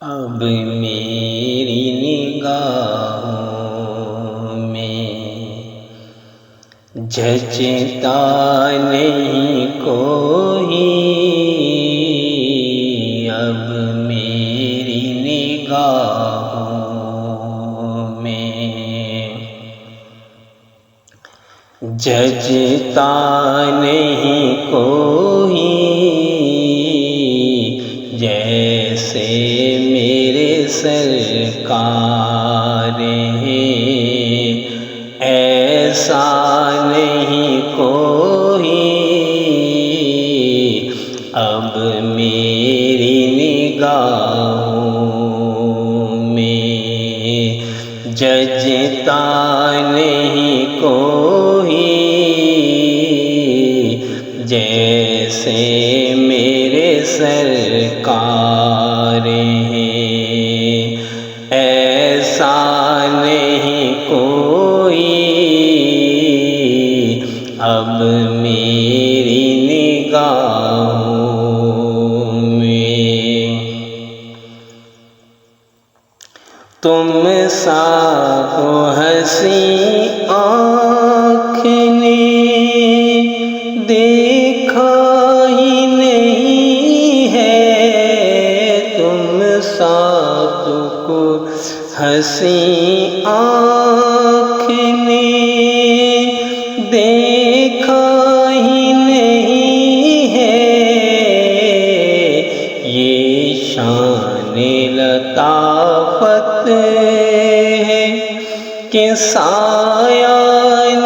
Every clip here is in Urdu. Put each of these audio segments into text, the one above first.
اب میری نگاہوں میں جھجتا نہیں کوئی، اب میری نگاہوں میں جھجتا نہیں کوئی، جیسے میرے سرکار ہیں، ایسا نہیں کوئی، اب میری نگاہوں میں جھجتا نہیں کوئی، جیسے میرے سرکار ہیں، ایسا نہیں کوئی، اب میری نگاہوں میں تم سا تو حسین آنکھ نے دیکھا ہی نہیں ہے، تم سا تو حسین آنکھ نے دیکھا ہی نہیں ہے، یہ شان لطافت ہے کہ سایہ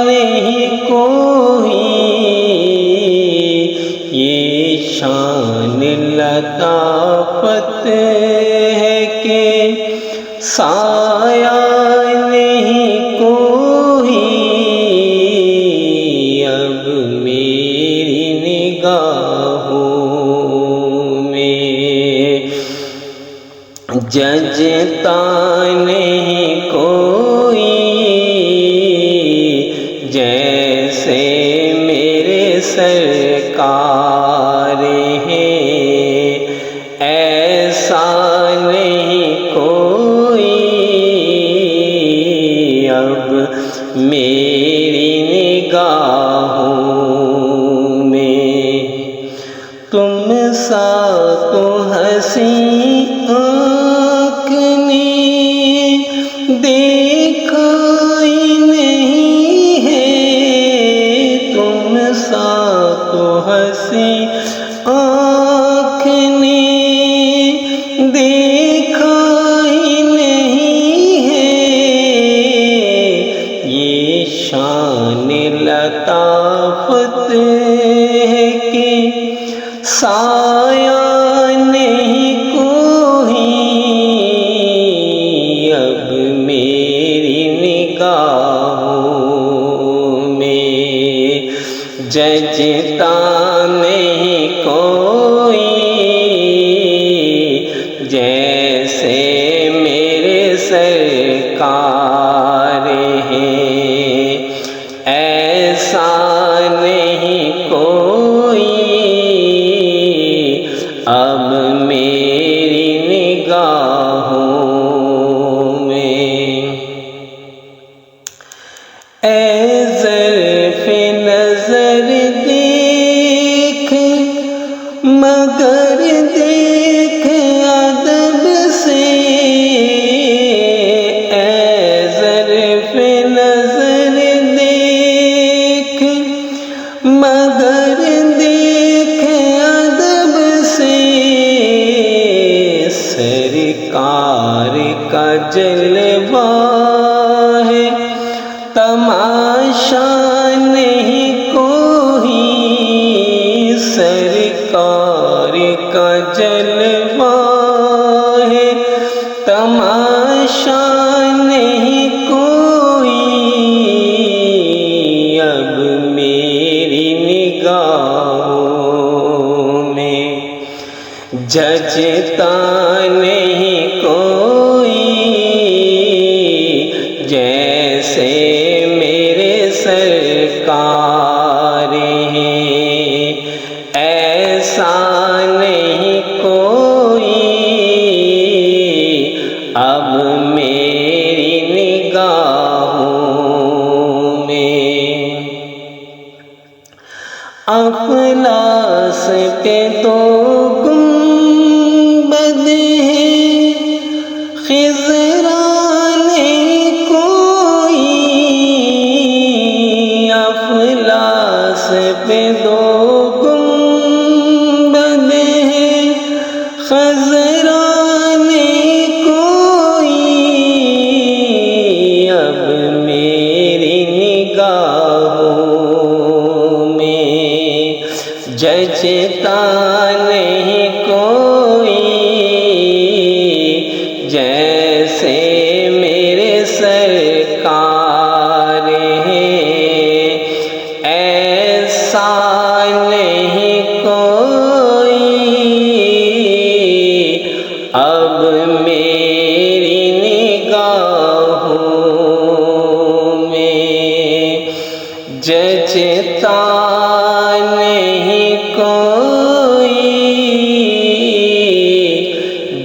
نہیں کوئی، یہ شان لطافت ہے کہ سایہ نہیں کوئی، اب میری نگاہوں میں جھجتا نہیں کوئی، جیسے میرے سرکار ہیں، ایسا نہیں کوئی، اب میری نگاہوں میں تم سا تو حسین آنکھ نے دیکھا ہی نہیں ہے، تم سا تو حسین آنکھ نے دیکھا ہی نہیں ہے، یہ شان لطافت ہے کہ سایہ نہیں کوئی، اب میری نگاہوں میں جھجتا نہیں کوئی، جیسے میرے سرکار ہیں، ایسا نہیں کوئی، اب میری نگاہوں میں اے ظرف نظر دیکھ مگر دیکھ ادب سے، اے ظرف نظر دیکھ مگر دیکھ ادب سے، سرکار کا جلوہ ہے تماشا نہیں کوئی، سرکار کا جلوہ ہے تماشا نہیں کوئی، اب میری نگاہوں میں جھجتا نہیں کوئی، جیسے میرے سرکار ہیں، ایسا نہیں کوئی، اب میری نگاہوں میں افلاس پہ تو گنبد ہے خضران کوئی افلاس پہ دو گنبد ہے خضران کوئی اب میری نگاہوں میں جچتا نہیں کوئی جیسے میرے سرکار ہیں ایسا نہیں کوئی اب میری نگاہوں میں جچتا نہیں کوئی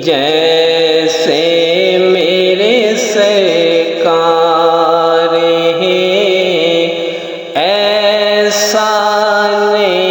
جیسے میرے سرکار ہیں ایسا نہیں